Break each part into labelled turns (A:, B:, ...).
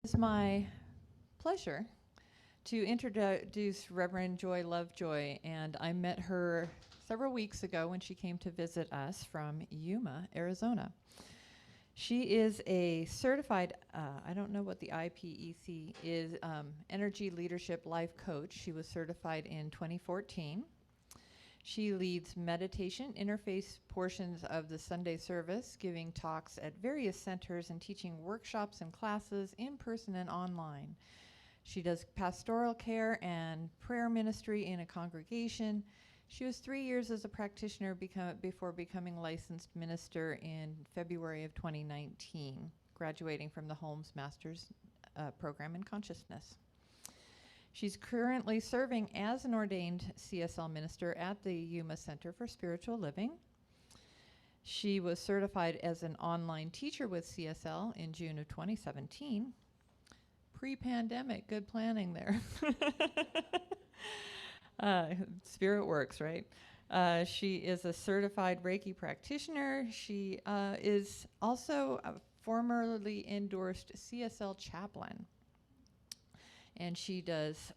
A: It's my pleasure to introduce Reverend Joy Lovejoy, and I met her several weeks ago when she came to visit us from Yuma, Arizona. She is a certified, I don't know what the IPEC is, Energy Leadership Life Coach. She was certified in 2014. She leads meditation interface portions of the Sunday service, giving talks at various centers and teaching workshops and classes in person and online. She does pastoral care and prayer ministry in a congregation. She was 3 years as a practitioner before becoming licensed minister in February of 2019, graduating from the Holmes Master's Program in Consciousness. She's currently serving as an ordained CSL minister at the Yuma Center for Spiritual Living. She was certified as an online teacher with CSL in June of 2017. Pre-pandemic, good planning there. Spirit works, right? She is a certified Reiki practitioner. She is also a formerly endorsed CSL chaplain. And she does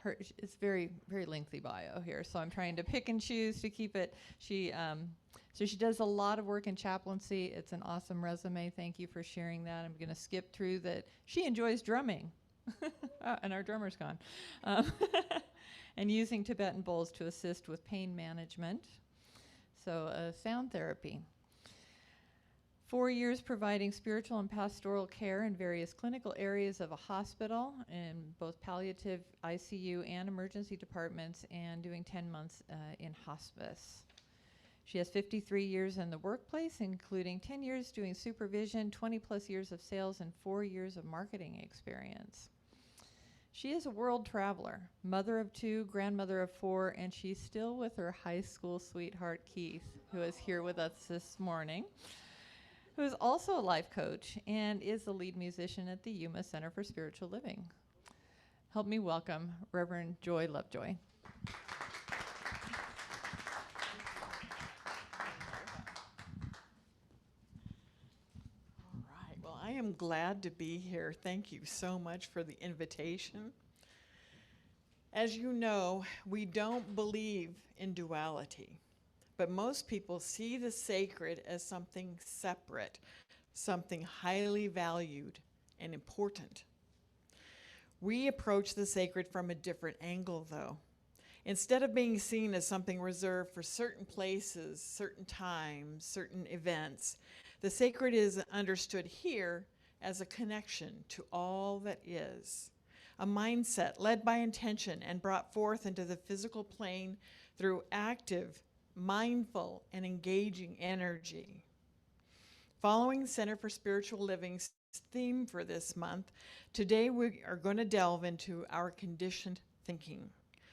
A: it's very, very lengthy bio here, so I'm trying to pick and choose to keep it. So she does a lot of work in chaplaincy. It's an awesome resume. Thank you for sharing that. I'm going to skip through that. She enjoys drumming, and our drummer's gone, and using Tibetan bowls to assist with pain management. So sound therapy. 4 years providing spiritual and pastoral care in various clinical areas of a hospital in both palliative ICU and emergency departments, and doing 10 months in hospice. She has 53 years in the workplace, including 10 years doing supervision, 20 plus years of sales, and 4 years of marketing experience. She is a world traveler, mother of 2, grandmother of 4, and she's still with her high school sweetheart, Keith, who is here with us this morning, who is also a life coach and is the lead musician at the Yuma Center for Spiritual Living. Help me welcome Reverend Joy Lovejoy.
B: All right, well, I am glad to be here. Thank you so much for the invitation. As you know, we don't believe in duality. But most people see the sacred as something separate, something highly valued and important. We approach the sacred from a different angle, though. Instead of being seen as something reserved for certain places, certain times, certain events, the sacred is understood here as a connection to all that is, a mindset led by intention and brought forth into the physical plane through active, mindful, and engaging energy. Following Center for Spiritual Living's theme for this month, today we are going to delve into our conditioned thinking,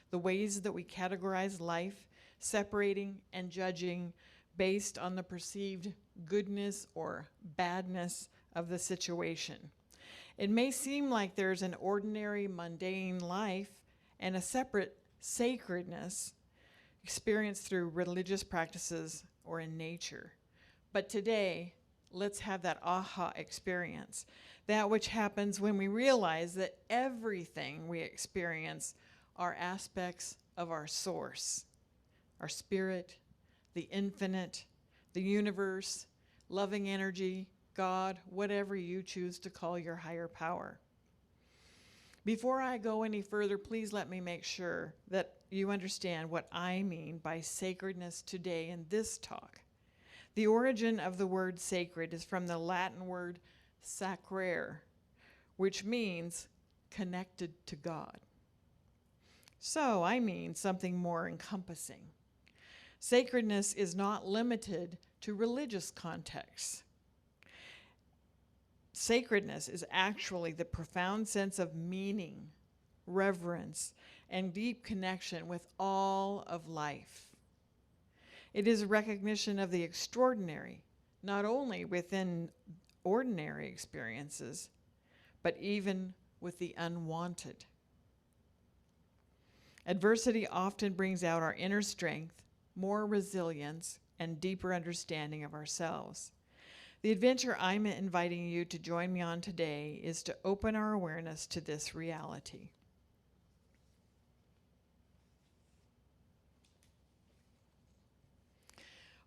B: the ways that we categorize life, separating and judging based on the perceived goodness or badness of the situation. It may seem like there's an ordinary, mundane life and a separate sacredness experienced through religious practices or in nature. But today, let's have that aha experience, that which happens when we realize that everything we experience are aspects of our source, our spirit, the infinite, the universe, loving energy, God, whatever you choose to call your higher power. Before I go any further, please let me make sure that you understand what I mean by sacredness today in this talk. The origin of the word sacred is from the Latin word sacrare, which means connected to God. So I mean something more encompassing. Sacredness is not limited to religious contexts. Sacredness is actually the profound sense of meaning, reverence, and deep connection with all of life. It is a recognition of the extraordinary, not only within ordinary experiences, but even with the unwanted. Adversity often brings out our inner strength, more resilience, and deeper understanding of ourselves. The adventure I'm inviting you to join me on today is to open our awareness to this reality.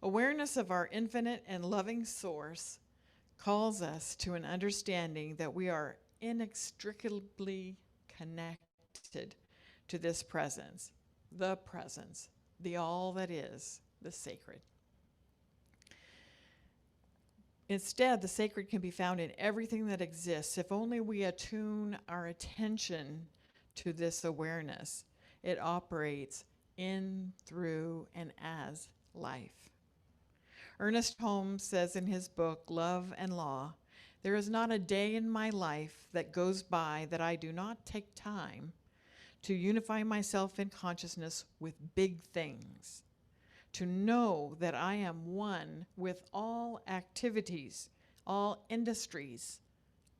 B: Awareness of our infinite and loving source calls us to an understanding that we are inextricably connected to this presence, the all that is, the sacred. Instead, the sacred can be found in everything that exists if only we attune our attention to this awareness. It operates in, through, and as life. Ernest Holmes says in his book, Love and Law, "There is not a day in my life that goes by that I do not take time to unify myself in consciousness with big things, to know that I am one with all activities, all industries,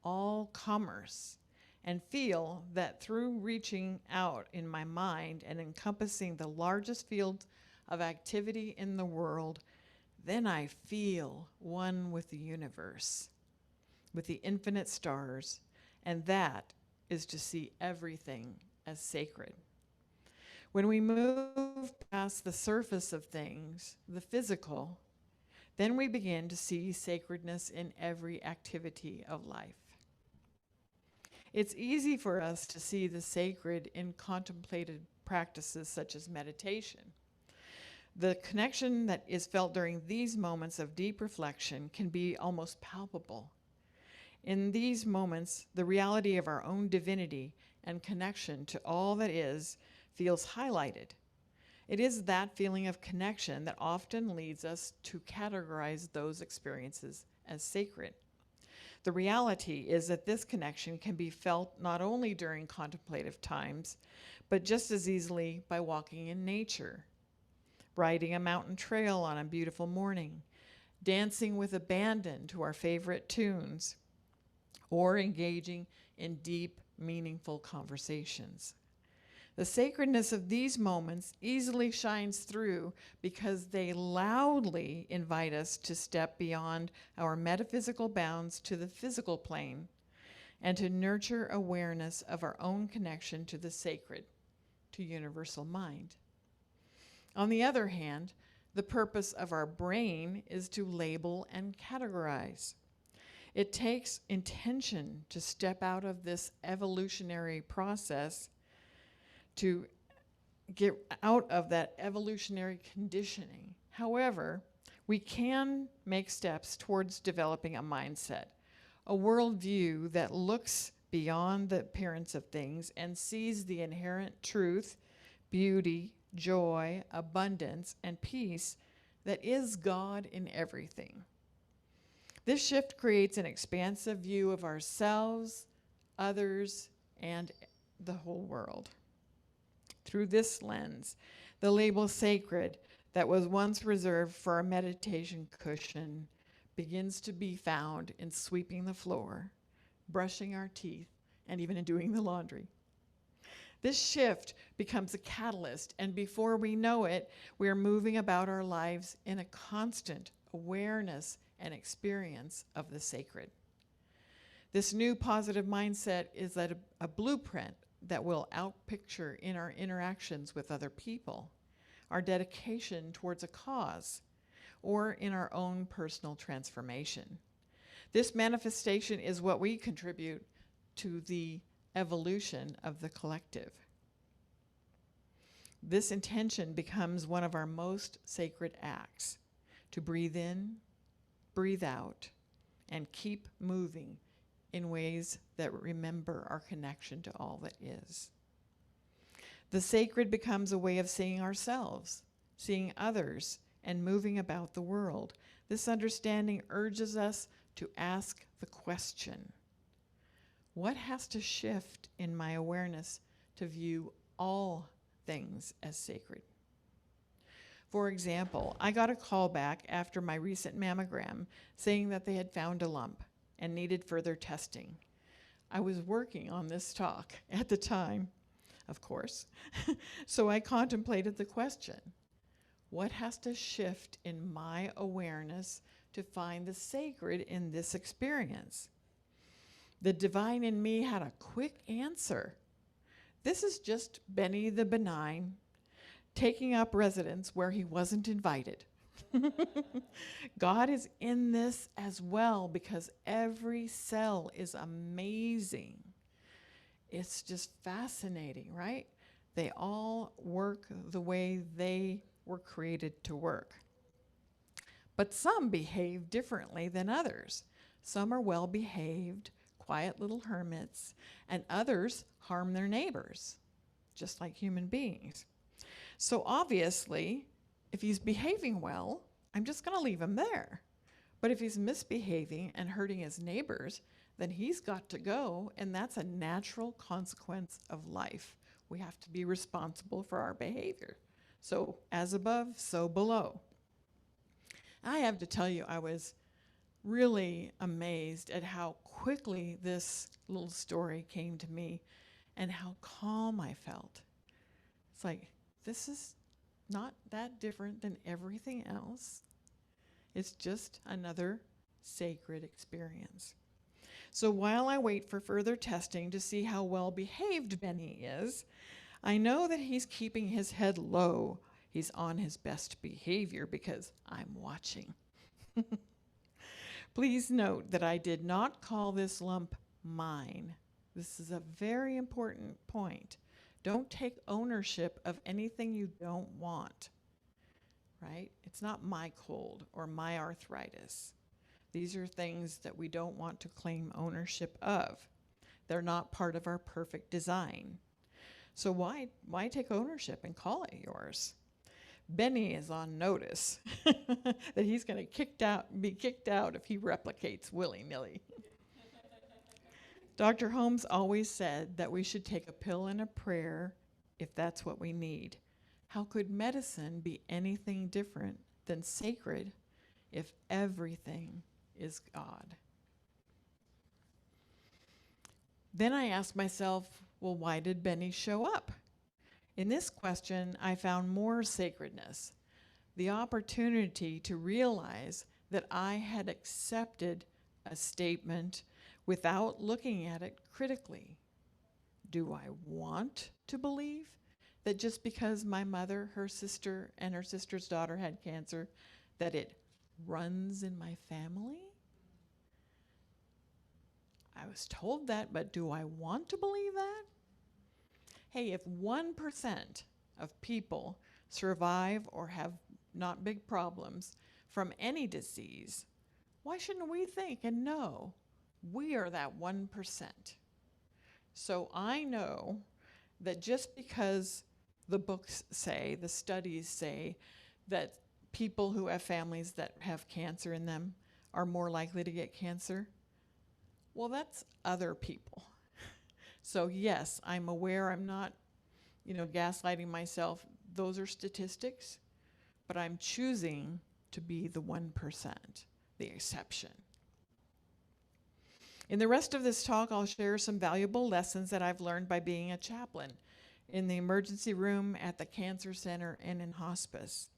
B: all commerce, and feel that through reaching out in my mind and encompassing the largest field of activity in the world, then I feel one with the universe, with the infinite stars, and that is to see everything as sacred." When we move past the surface of things, the physical, then we begin to see sacredness in every activity of life. It's easy for us to see the sacred in contemplative practices such as meditation. The connection that is felt during these moments of deep reflection can be almost palpable. In these moments, the reality of our own divinity and connection to all that is feels highlighted. It is that feeling of connection that often leads us to categorize those experiences as sacred. The reality is that this connection can be felt not only during contemplative times, but just as easily by walking in nature, riding a mountain trail on a beautiful morning, dancing with abandon to our favorite tunes, or engaging in deep, meaningful conversations. The sacredness of these moments easily shines through because they loudly invite us to step beyond our metaphysical bounds to the physical plane and to nurture awareness of our own connection to the sacred, to universal mind. On the other hand, the purpose of our brain is to label and categorize. It takes intention to step out of this evolutionary process, to get out of that evolutionary conditioning. However, we can make steps towards developing a mindset, a worldview that looks beyond the appearance of things and sees the inherent truth, beauty, joy, abundance, and peace that is God in everything. This shift creates an expansive view of ourselves, others, and the whole world. Through this lens, the label sacred that was once reserved for a meditation cushion begins to be found in sweeping the floor, brushing our teeth, and even in doing the laundry. This shift becomes a catalyst, and before we know it, we are moving about our lives in a constant awareness and experience of the sacred. This new positive mindset is a blueprint that will outpicture in our interactions with other people, our dedication towards a cause, or in our own personal transformation. This manifestation is what we contribute to the evolution of the collective. This intention becomes one of our most sacred acts, to breathe in, breathe out, and keep moving in ways that remember our connection to all that is. The sacred becomes a way of seeing ourselves, seeing others, and moving about the world. This understanding urges us to ask the question, what has to shift in my awareness to view all things as sacred? For example, I got a call back after my recent mammogram saying that they had found a lump and needed further testing. I was working on this talk at the time, of course, so I contemplated the question, what has to shift in my awareness to find the sacred in this experience. The divine in me had a quick answer. This is just Benny the benign taking up residence where he wasn't invited. God is in this as well because every cell is amazing. It's just fascinating, right? They all work the way they were created to work. But some behave differently than others. Some are well behaved, quiet little hermits, and others harm their neighbors, just like human beings. So obviously, if he's behaving well, I'm just going to leave him there. But if he's misbehaving and hurting his neighbors, then he's got to go, and that's a natural consequence of life. We have to be responsible for our behavior. So as above, so below. I have to tell you, I was really amazed at how quickly this little story came to me and how calm I felt. It's like, this is not that different than everything else. It's just another sacred experience. So while I wait for further testing to see how well behaved Benny is, I know that he's keeping his head low. He's on his best behavior because I'm watching. Please note that I did not call this lump mine. This is a very important point. Don't take ownership of anything you don't want, right? It's not my cold or my arthritis. These are things that we don't want to claim ownership of. They're not part of our perfect design. So why take ownership and call it yours? Benny is on notice that he's going to be kicked out if he replicates willy-nilly. Dr. Holmes always said that we should take a pill and a prayer if that's what we need. How could medicine be anything different than sacred if everything is God? Then I asked myself, well, why did Benny show up? In this question, I found more sacredness, the opportunity to realize that I had accepted a statement without looking at it critically. Do I want to believe that just because my mother, her sister, and her sister's daughter had cancer, that it runs in my family? I was told that, but do I want to believe that? Hey, if 1% of people survive or have not big problems from any disease, why shouldn't we think and know we are that 1%? So I know that just because the books say, the studies say, that people who have families that have cancer in them are more likely to get cancer, well, that's other people. So yes, I'm aware I'm not, gaslighting myself. Those are statistics, but I'm choosing to be the 1%, the exception. In the rest of this talk, I'll share some valuable lessons that I've learned by being a chaplain in the emergency room, at the cancer center, and in hospice.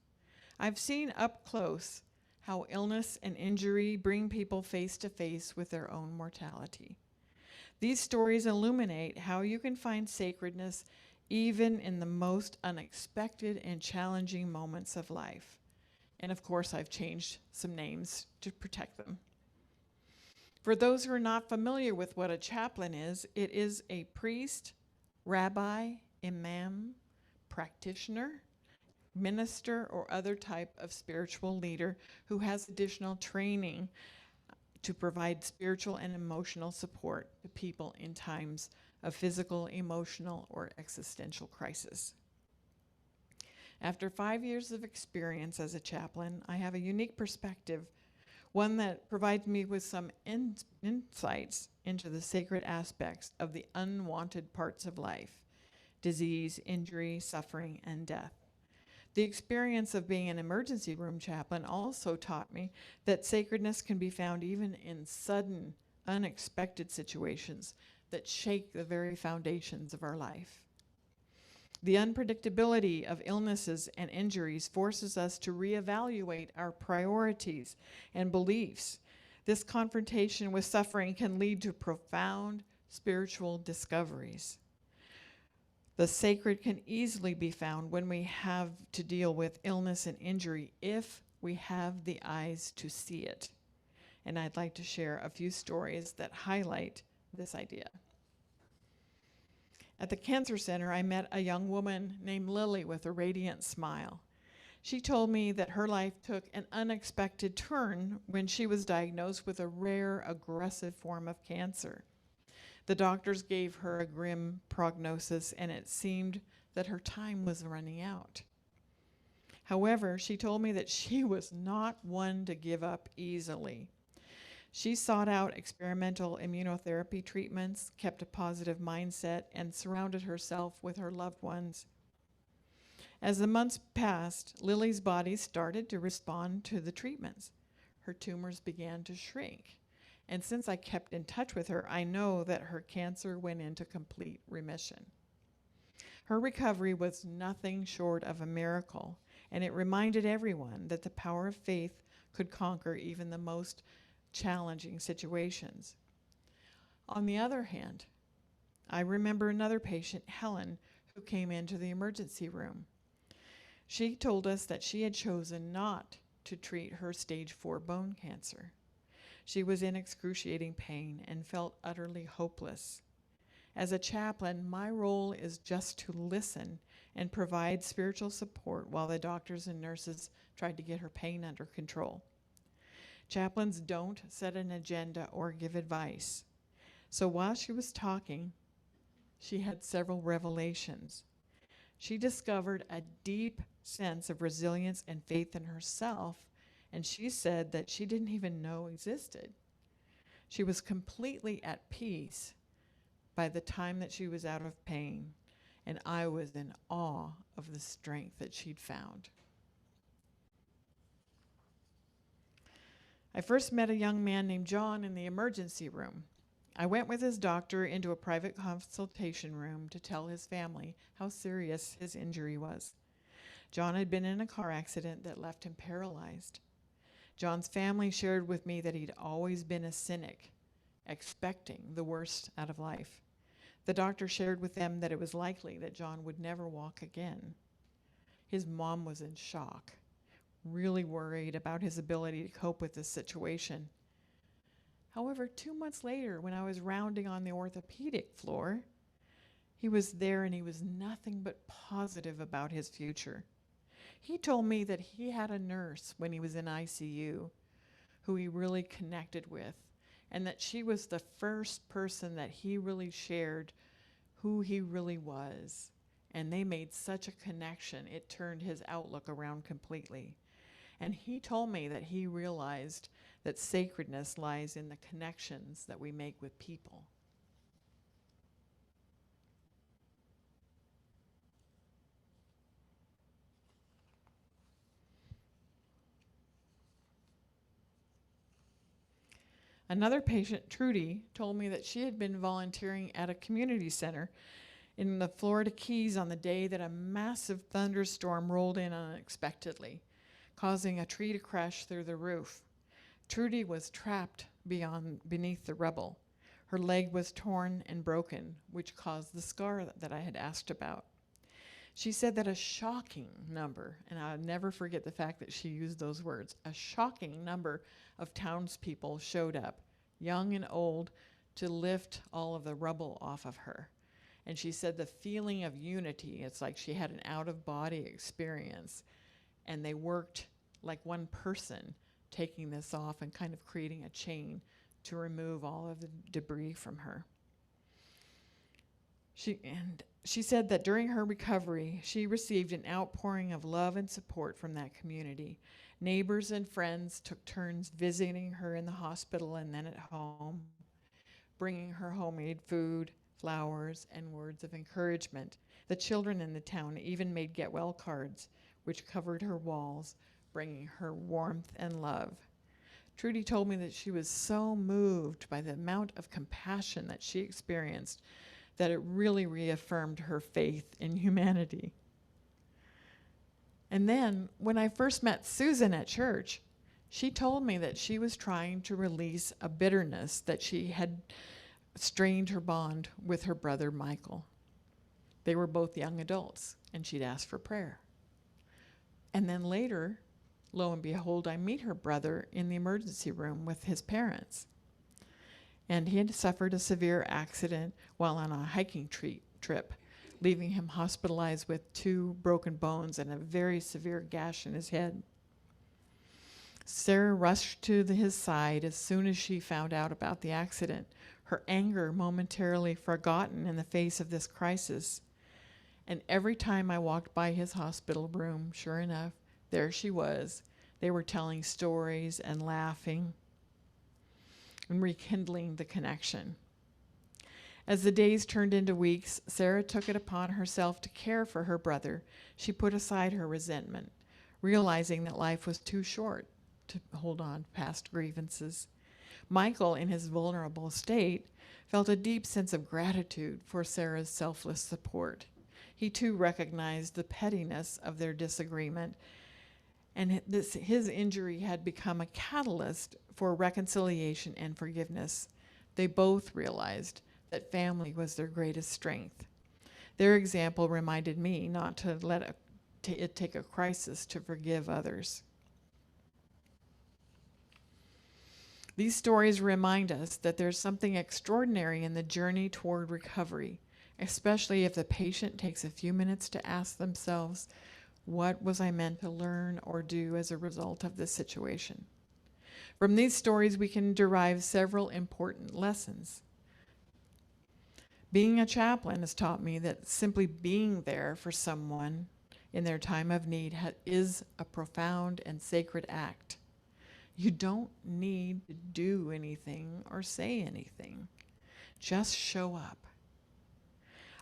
B: I've seen up close how illness and injury bring people face to face with their own mortality. These stories illuminate how you can find sacredness even in the most unexpected and challenging moments of life. And of course, I've changed some names to protect them. For those who are not familiar with what a chaplain is, it is a priest, rabbi, imam, practitioner, minister, or other type of spiritual leader who has additional training to provide spiritual and emotional support to people in times of physical, emotional, or existential crisis. After 5 years of experience as a chaplain, I have a unique perspective, one that provides me with some insights into the sacred aspects of the unwanted parts of life: disease, injury, suffering, and death. The experience of being an emergency room chaplain also taught me that sacredness can be found even in sudden, unexpected situations that shake the very foundations of our life. The unpredictability of illnesses and injuries forces us to reevaluate our priorities and beliefs. This confrontation with suffering can lead to profound spiritual discoveries. The sacred can easily be found when we have to deal with illness and injury if we have the eyes to see it. And I'd like to share a few stories that highlight this idea. At the Cancer Center, I met a young woman named Lily with a radiant smile. She told me that her life took an unexpected turn when she was diagnosed with a rare, aggressive form of cancer. The doctors gave her a grim prognosis, and it seemed that her time was running out. However, she told me that she was not one to give up easily. She sought out experimental immunotherapy treatments, kept a positive mindset, and surrounded herself with her loved ones. As the months passed, Lily's body started to respond to the treatments. Her tumors began to shrink. And since I kept in touch with her, I know that her cancer went into complete remission. Her recovery was nothing short of a miracle, and it reminded everyone that the power of faith could conquer even the most challenging situations. On the other hand, I remember another patient, Helen, who came into the emergency room. She told us that she had chosen not to treat her stage 4 bone cancer. She was in excruciating pain and felt utterly hopeless. As a chaplain, my role is just to listen and provide spiritual support while the doctors and nurses tried to get her pain under control. Chaplains don't set an agenda or give advice. So while she was talking, she had several revelations. She discovered a deep sense of resilience and faith in herself, and she said that she didn't even know existed. She was completely at peace by the time that she was out of pain, and I was in awe of the strength that she'd found. I first met a young man named John in the emergency room. I went with his doctor into a private consultation room to tell his family how serious his injury was. John had been in a car accident that left him paralyzed. John's family shared with me that he'd always been a cynic, expecting the worst out of life. The doctor shared with them that it was likely that John would never walk again. His mom was in shock, really worried about his ability to cope with this situation. However, 2 months later, when I was rounding on the orthopedic floor, he was there and he was nothing but positive about his future. He told me that he had a nurse when he was in ICU who he really connected with, and that she was the first person that he really shared who he really was. And they made such a connection, it turned his outlook around completely. And he told me that he realized that sacredness lies in the connections that we make with people. Another patient, Trudy, told me that she had been volunteering at a community center in the Florida Keys on the day that a massive thunderstorm rolled in unexpectedly, causing a tree to crash through the roof. Trudy was trapped beneath the rubble. Her leg was torn and broken, which caused the scar that I had asked about. She said that a shocking number, and I'll never forget the fact that she used those words, a shocking number of townspeople showed up, young and old, to lift all of the rubble off of her. And she said the feeling of unity, it's like she had an out-of-body experience, and they worked like one person, taking this off and kind of creating a chain to remove all of the debris from her. She said that during her recovery, she received an outpouring of love and support from that community. Neighbors and friends took turns visiting her in the hospital and then at home, bringing her homemade food, flowers, and words of encouragement. The children in the town even made get well cards, which covered her walls, bringing her warmth and love. Trudy told me that she was so moved by the amount of compassion that she experienced that it really reaffirmed her faith in humanity. And then, when I first met Susan at church, she told me that she was trying to release a bitterness that she had strained her bond with her brother Michael. They were both young adults, and she'd asked for prayer. And then later, lo and behold, I meet her brother in the emergency room with his parents. And he had suffered a severe accident while on a hiking trip, leaving him hospitalized with 2 broken bones and a very severe gash in his head. Sarah rushed to his side as soon as she found out about the accident, her anger momentarily forgotten in the face of this crisis. And every time I walked by his hospital room, sure enough, there she was. They were telling stories and laughing and rekindling the connection. As the days turned into weeks, Sarah took it upon herself to care for her brother. She put aside her resentment, realizing that life was too short to hold on past grievances. Michael, in his vulnerable state, felt a deep sense of gratitude for Sarah's selfless support. He too recognized the pettiness of their disagreement, and his injury had become a catalyst for reconciliation and forgiveness. They both realized that family was their greatest strength. Their example reminded me not to let it take a crisis to forgive others. These stories remind us that there's something extraordinary in the journey toward recovery, especially if the patient takes a few minutes to ask themselves, what was I meant to learn or do as a result of this situation? From these stories, we can derive several important lessons. Being a chaplain has taught me that simply being there for someone in their time of need is a profound and sacred act. You don't need to do anything or say anything. Just show up.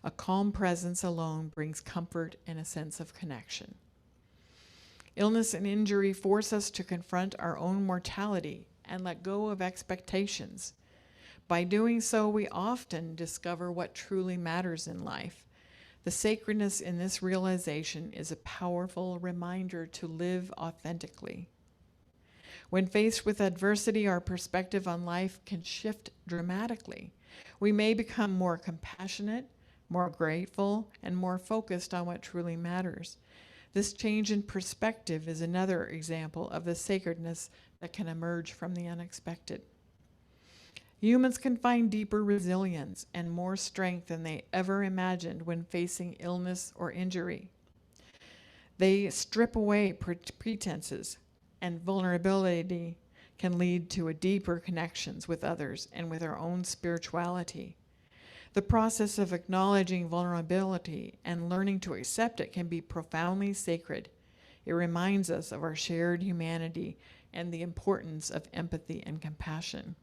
B: A calm presence alone brings comfort and a sense of connection. Illness and injury force us to confront our own mortality and let go of expectations. By doing so, we often discover what truly matters in life. The sacredness in this realization is a powerful reminder to live authentically. When faced with adversity, our perspective on life can shift dramatically. We may become more compassionate, more grateful, and more focused on what truly matters. This change in perspective is another example of the sacredness that can emerge from the unexpected. Humans can find deeper resilience and more strength than they ever imagined when facing illness or injury. They strip away pretenses, and vulnerability can lead to a deeper connections with others and with our own spirituality. The process of acknowledging vulnerability and learning to accept it can be profoundly sacred. It reminds us of our shared humanity and the importance of empathy and compassion.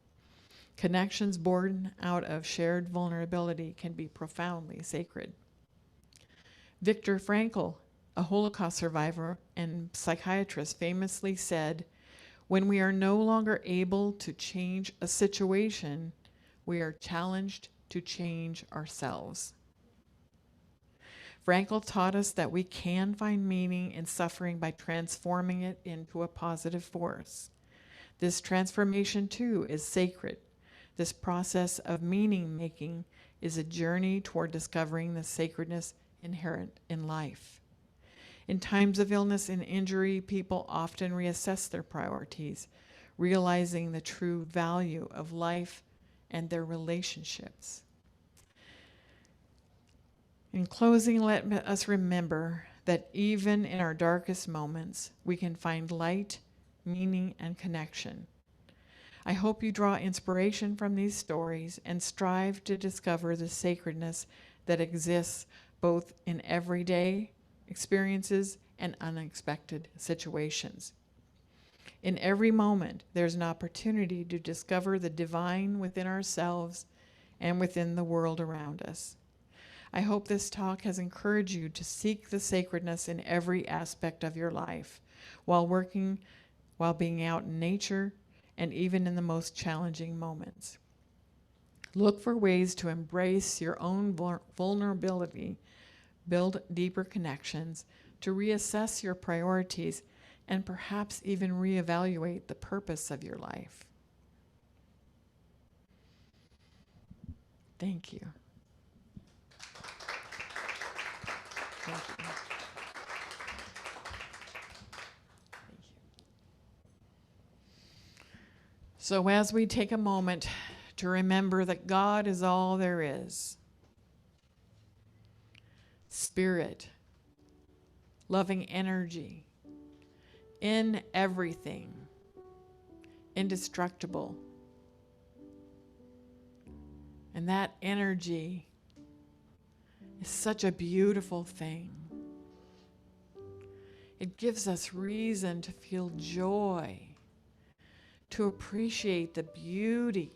B: Connections born out of shared vulnerability can be profoundly sacred. Viktor Frankl, a Holocaust survivor and psychiatrist, famously said, "When we are no longer able to change a situation, we are challenged to change ourselves." Frankl taught us that we can find meaning in suffering by transforming it into a positive force. This transformation, too, is sacred. This process of meaning making is a journey toward discovering the sacredness inherent in life. In times of illness and injury, people often reassess their priorities, realizing the true value of life and their relationships. In closing, let us remember that even in our darkest moments, we can find light, meaning, and connection. I hope you draw inspiration from these stories and strive to discover the sacredness that exists both in everyday experiences and unexpected situations. In every moment, there's an opportunity to discover the divine within ourselves and within the world around us. I hope this talk has encouraged you to seek the sacredness in every aspect of your life, while being out in nature, and even in the most challenging moments. Look for ways to embrace your own vulnerability, build deeper connections, to reassess your priorities, and perhaps even reevaluate the purpose of your life. Thank you. Thank you. Thank you. So as we take a moment to remember that God is all there is, spirit, loving energy, in everything, indestructible. And that energy is such a beautiful thing. It gives us reason to feel joy, to appreciate the beauty,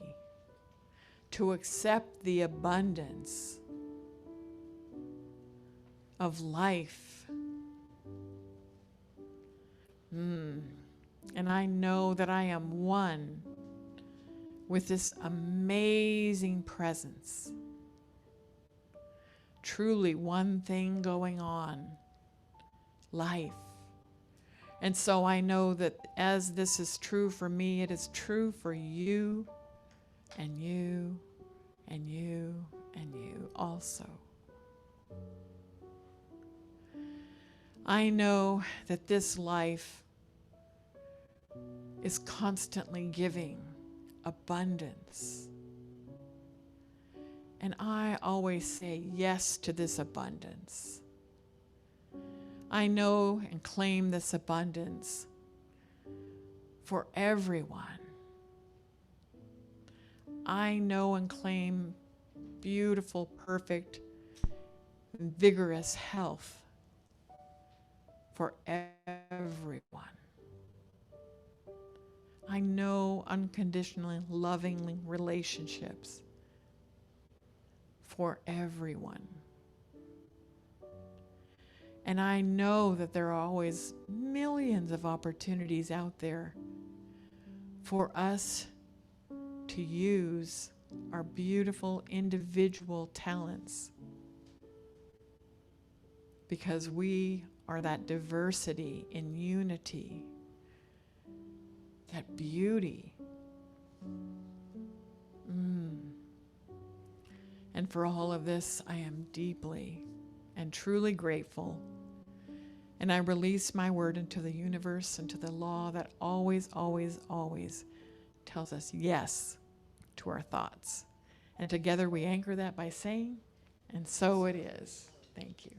B: to accept the abundance of life. And I know that I am one with this amazing presence. Truly one thing going on, life. And so I know that as this is true for me, it is true for you and you and you and you also. I know that this life is constantly giving abundance. And I always say yes to this abundance. I know and claim this abundance for everyone. I know and claim beautiful, perfect, vigorous health for everyone. I know unconditionally loving relationships for everyone. And I know that there are always millions of opportunities out there for us to use our beautiful individual talents, because we are that diversity in unity, that beauty. And for all of this, I am deeply and truly grateful. And I release my word into the universe, into the law that always, always, always tells us yes to our thoughts. And together we anchor that by saying, and so it is. Thank you.